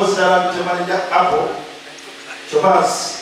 bosi dala bitemanja hapo Thomas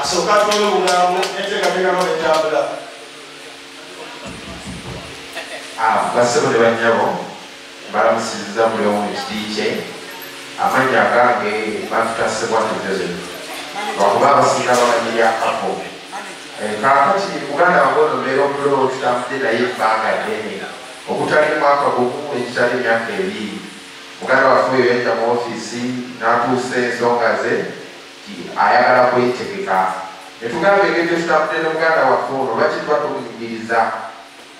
asoka tuwe ugambo neteekateeka n'oletambula basebo ne bannyabo balamusiriza buli omu ekiti kye amanya agange batutassebwa tujoze lwakuba abasinga babanyirya apo kakati muganda wange ono leero bulo tutambudde naye ebbanga ddene okutali mwaka gumu ekitali emyaka ebiri muganda waffe oyo yajja mu ofiisi n'atuusa ensonga ze ayagala kwetegeka netugamba engeri tetutambudde ne muganda waffe ono lwaki tuba tumuyigiriza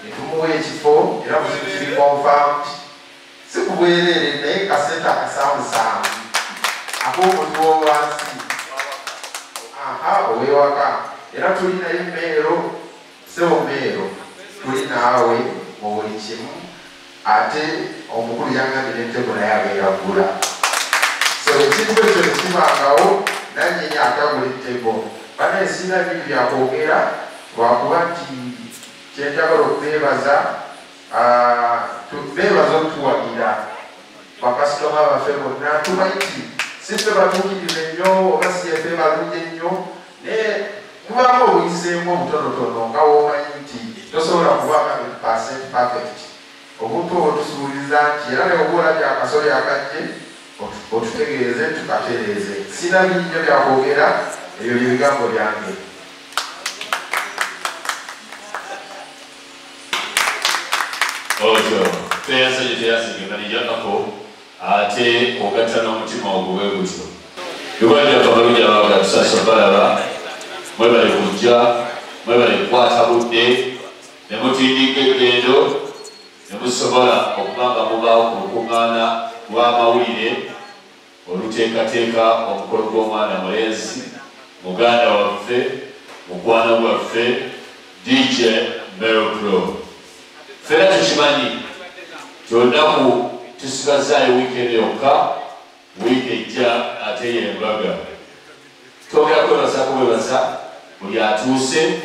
netumuwa ekifo era muzibu kiri confirmed si kubwereere naye kasente akasamusamu ak'omuntu w'owansi owewaka era tulinayo meero sebo meero tuli naawe mu buli kimu ate omukulu yangambye n'entego naye agenda kugula so ekintu ekyo nekibangawo nanyenya atagula ettego banaye sina bintu byakwogera lwakuba nti kyenjagala okubeebaza beebaza okutuwagira bakasitoma baffe bonna tubaiti siffe batuukiriza ennyo oba siyeffe balungi ennyo naye mubamu obuyiseemu obutonotono nga womanyi nti tosobola kubanga 100% perfect obuntu obwo tusuubiza nti era ne oba olabye akasoli akajje otutegeeze tukatereeze sina binnyo byakwogera ebyo byebigambo byange ojo teyasajje manijjakako ate ogatta n'omutima oguwe gutyo bikwajjako abalungi abawaga tusasa balaba mwebale kujja mwebale kukwata budde ne mutindika eggendo ne musobola okuba nga mubaawo ku lukuŋŋaana lw'amawulire oluteekateeka omukolo gw'omwana mulenzi muganda waffe mugwana gwaffe DJ Mero Pro fera tukimanyi kyolunaku tusigazaayo wiikendi yokka wiiki ejja ate yembaga twogera kwebaza kubebaza buli atuuse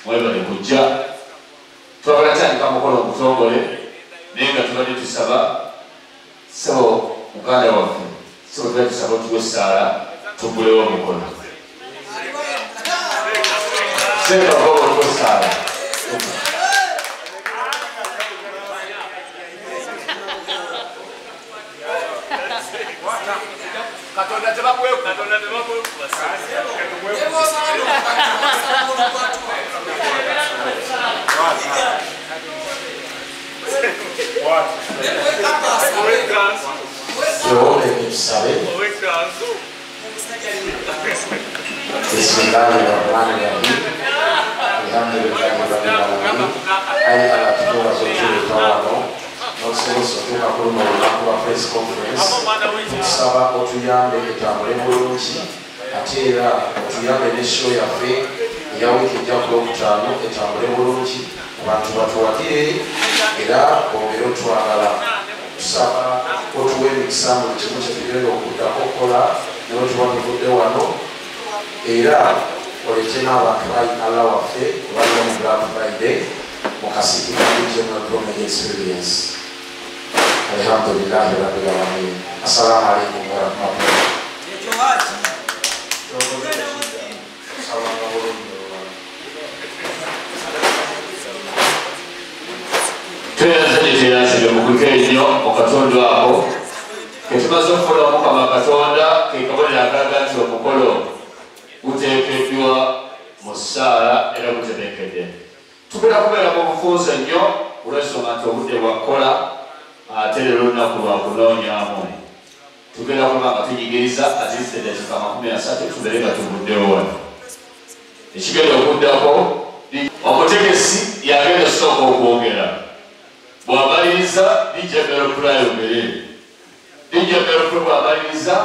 mwebale kujja twagala tandika mukolo omutongole naye nga tubadde tusaba sebo muganda waffe sebo tubadde tusaba otuwe essaala tugulewo omukolo sebo oba otuwe essaala Katonda tebakweku tusaba otuyambe etambule bulungi ate era otuyambe n'eshow yaffe eya wiiki ejja ku Lwokutaano etambule bulungi abantu batuwagire era bongere otwagala tusaba otuwa emikisa buli kimu kyetugenda okuddako okukola niwe tuba tuvudde wano era oleke n'abantu bayinala waffe kubalira mu Black Friday mu kasiki ka General Promenade Experience. Alhamdulillahi rabbil alamin. Assalamu alaikum warahmatullahi tweyazanyeteyasibe mukuke ennyo okatonda ako ketumaze okukola omukama katonda kekabonera akaga nti omukolo guteekeddwa mu ssaala era gutebekedde tugenda kubeera mu bufunze nnyo olw'ensonga nti obudde bwakukola ate leero olunaku lwakunoonyaamu tugenda kuba nga tunyigiriza azizise eddakiika 30 tubeere nga tuvuddewo wano ekigenda okuddako omutegesi yagenda sooka okwogera bw'amaliriza DJ Mero Pro ayogere DJ Mero Pro bw'amaliriza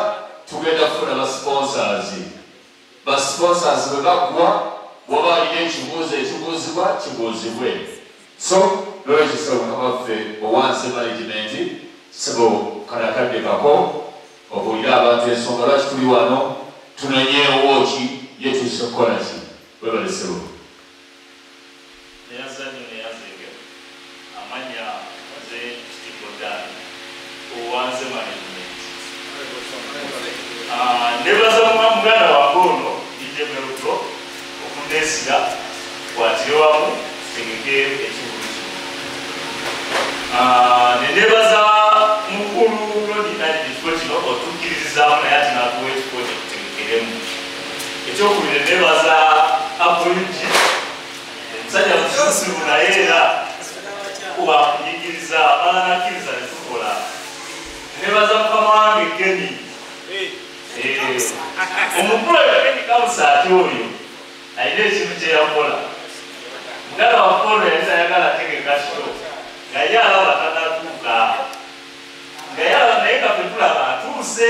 tugenda kufuna basponsors bwe baggwa bw'oba alina ekibuuzo ekibuuzibwa kibuuzibwe so lwekyo kisaba mukama waffe owansi management sebo kanakadde kako obuulire abantu ensonga lwaki tuli wano tunonyeewo ki yetuuse okukola ki webalesebo amanya oze kitigodan owanze management Desira kwatirewamu tegeke ekibulu nendebaza mukulu ekifo kino otukkiririzaamu naye ati natuwa ekifo kyetutegekeremu ekyokubiri nebaza apologi omusajja mususibu naye era kuba kunyigiriza amala nakkiriza netukola nebaza mukama wange Geni omukulu Geni Kamusaati oyo alina ekintu kyeyakola mugala wafolo yali tayagala ategeka kito nga ye alaba tanatuuka nga ye alaba naye nga fetulaba atuuse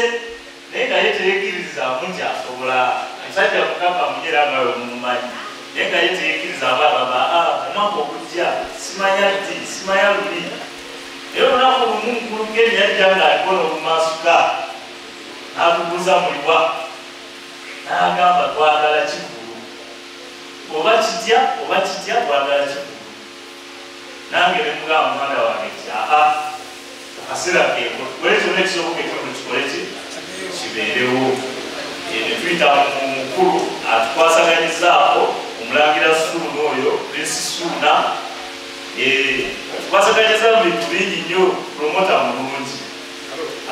naye nga ye teyekkiririzaamu nti asobola musajja mukaka mujera nga we mumumanyi naye nga ye teyekkiriza abaababa omwaka okujja simanya ddi simanya luli naye olunaku lumu mukulu Geni yajja nga aliko n'obumaasuka n'atubuuza muliwa n'agamba twagala kigulu oba kitya twagala kigulu nange nemugamba mwana wange nti akaseera keko kole kyonna ekisoboka ekitundu kikole kibeerewo netuyita mukulu atukwasaganyizaako omulangira Suuna oyo Prince Suuna tukwasaganyiza mu bintu bingi nnyo promota mulungi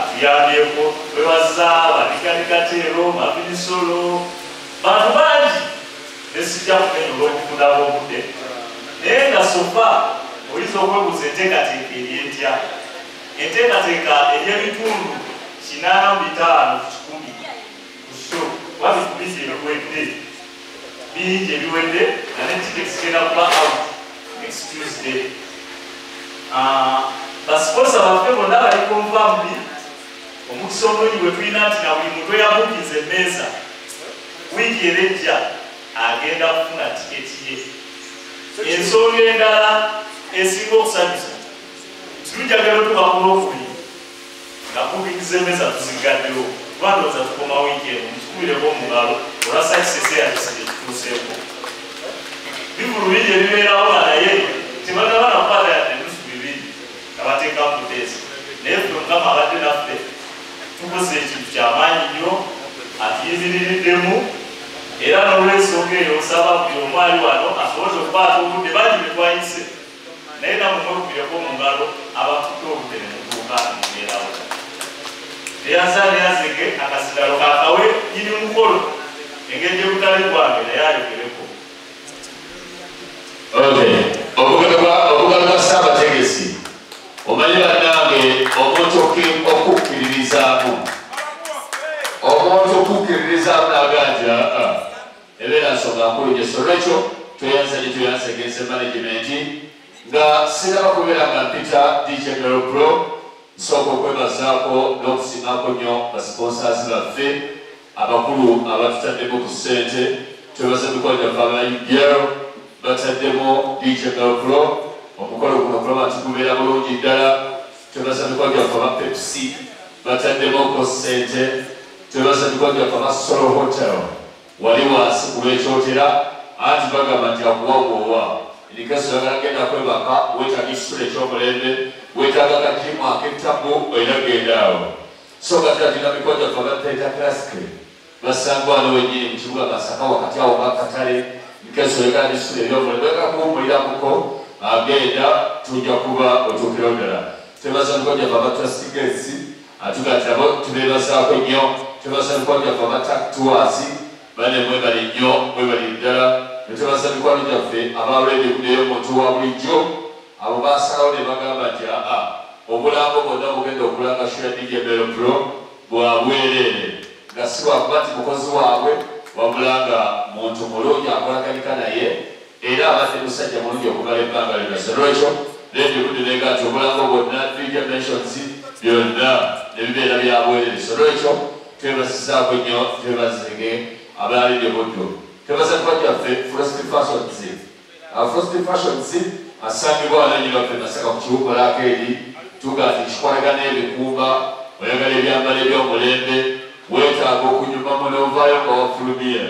atuyambyeko webaza banikanikatero mabinisolo bantu bangi nesijja kumenya olw'okufuna obudde naye nga sofa oyinza okwebuuza enteekateeka eryentya enteekateeka ery'ebitundu 85 ku 100 ku sho wabikubisi ebiwedde bingi ebiwedde nga netiketi zigenda kuba out next Tuesday basiposa baffe bonna bali konfamudi omukisa omulungi bwe tulina nti na buli muntu eyabuukiza emmeeza wiiki erejja agenda kufuna tiketi ye ensonga endala esinga okusanyusa tulujagala otuba kulokuli nga buukiza emmeeza tuzigaddewo twandooza tukoma wiiki eno mutukubireko omungalo olwa sakisese yakisire kituuseeko bivulu bingi ebibeerawo naye tebagaba nakukwata yadde enusu 2 nga bateeka mutezi naye ffe Mukama abadde naffe tukoze ekintu kyamaanyi nnyo atuyimiriddemu era n'olwensonga eyo osaba buli omu ali wano asobose okukwata obudde bangi bwe twayise naye namumulukireko mu ngalo abatutte obudde ne mutuuka nemubeerawo eyazaaleyazege akasigalo kakawe nyini mukolo engeri gyebutale gwange naye ayogereko obugalo bwa Ssaabategesi omanyi bannange omuntu okukkiririzaamu n'aganja ebeera nsonga nkulu gyeso lwekyo tweyanze management nga siraba kubeera nga mpita DJ Mero Pro nsooka okwebazaako n'okusimaako nnyo basponsors baffe abakulu abatutaddemu ku ssente twebaza emikono gyaffe abayigero bataddemu DJ Mero Pro omukolo guno kulaba nti gubeera bulungi ddala twebaza emikono gyaffe aba Pepsi bataddemoko ssente twebaza emikono gyaffe aba Solo Hotel wali wansi ku lwekyotera anti bagamba nti akuwawoowa enikaso yagala genda kwebaka weetaaga ekisula ekyomulembe weetaaga akakimu ak'ettabu olina gendaawo so nga tulatina mikono gyaffe abapeeta classic basangwana wenyini mu kibuga Masaka wakati awo ngakatale nikaso yagala n'ekisula ebyomulembe yagala kuwumuliramuko agenda tujja kuba otuukira ddala twebaza emikono gyaffe abatwasigensi atugatabo tubeebazaako nnyo twebaza emikono gyaffe abataktuwazi bane mwebali nnyo mwebali ddala netwebaza mikwano gyaffe abalwedekudeyo omuntu wa bulijjo abo basalawo ne bagamba nti obulambo bwonna bugenda okulanga show ya DJ Mero Pro bwa bwereere nga si lwakuba nti mukozi waabwe wabulanga muntu mulungi akolaganika naye era abadde musajja mulungi okumala ebbanga lyonna lwekyo lendikudirega nti obulambo bwonna video mentions byonna nebibeera bya bwereere lwekyo twebazizaako nnyo twebazege abalinde buddo twebaza kuba gyaffe Frosty Fashions asangibwa wananyini waffe Masaka ku kibuga Arcade tuga nti kikolagana ebikumba oyagala ebyambalo ebyomulembe weetaaga okunyumamu n'ovaayo nga wafulumye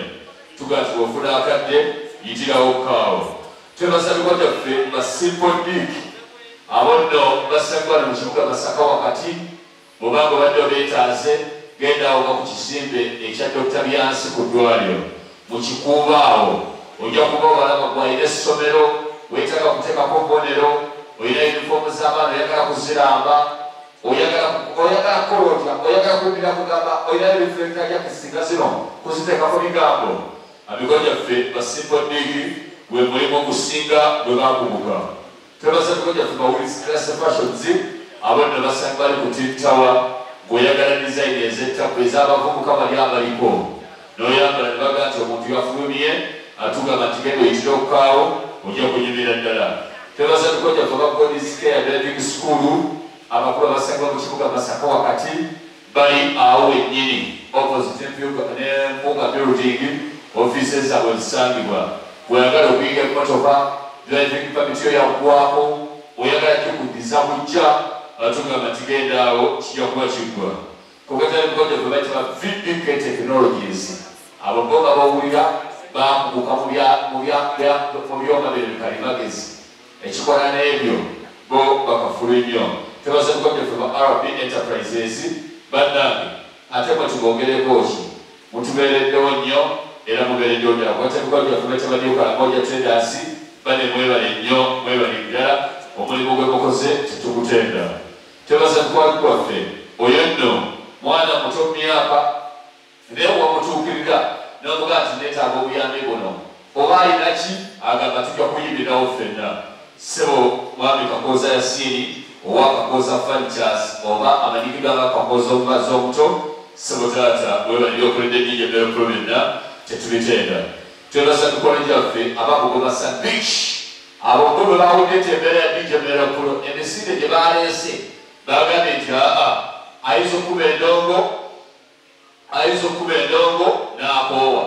tuga nti wofuna akadde yitirawo kaawo twebaza bikwa gyaffe Simple Dick abo nno basangibwa ne mu kibuga Masaka wakati obanga obadde obeetaaze genda awo nga ku kisimbe ekya Dr. Byansi ku ddwaliro mu kikuuba awo ojja kuba obalaba gwalina essomero weetaaga kuteekako mbonero olina yunifoomu z'abaana oyagala kuziramba oyagala kukola otya oyagala kuddira kugamba olina ebifekta gyakisinga zino kuziteekako bigambo amigo gyaffe basimba digi gwe mulimu ogusinga bwe bakubuka twebaza amigo gyaffe bawulisirase fashions abo nno basanga bali ku tintawa ng'oyagala dizayini ez'ettapu ez'abavubuka bali abaliko n'oyambala ne baga nti omuntu yafulumye atugamba nti genda oyitira okukaawo ojja kunyumira ddala twebaza amigo gyaffe ba godiscare driving school abakulu abasanga mu kibuga Masaka wakati bali awo wennyini opposite n'empunga building offices zaabwe zisangibwa bweyagala okuyiga emmotoka driving permit yo yaggwako oyagala kikudiza bujja atugamba nti genda awo kijja kuba kiggwa kugatali mukojjafe bayitibwa VDK technologies abo bo babawulira bakuguka mu byoma bino bikalimagezi ekikola n'ebyo bo bakafulu nnyo tebaza mukojjafe ba RB Enterprises bannange ate mwetubongereko ki mutubeereddewo nnyo era mubeereddewo ddala kwate mukojjafe batabaddeokalamoja traders bane mwebale nnyo mwebale ddala omulimu gwe mukoze tetugutenda tebaza mukwali gwaffe oyo nno mwana muto myaka naye wamutuukirira nomuga nti neetaaga obuyambi buno oba alinaki agamba tujja kuyimirawo ffenna sebo mwami kakooza yasiini owa kakooza furnitures oba amanyigidwa nga kakooza omubazi omuto sebo taata webalire okoledde dijemero pro byonna tetubitenda twebaza mikono gyaffe abakugoma sandwich abo bo bwe bawudde nti embeera ya dijemero pro emisinde gye baleese bagambye nti ayinza okuba endongo n'akoowa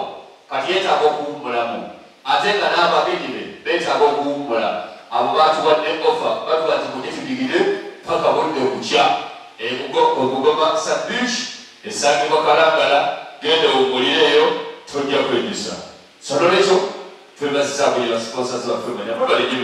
kati yeetaaga okuwummulamu ate nga n'ababiri be beetaaga okuwummula abo batuwadde ofa batuga nti mujje tudigire paka budde kukya okugoma sandwich esangibwa Kalangala genda owummulireeyo tojja kwenyusa so nolwekyo twebazizaako gye basponsa zibaffe manya babalenye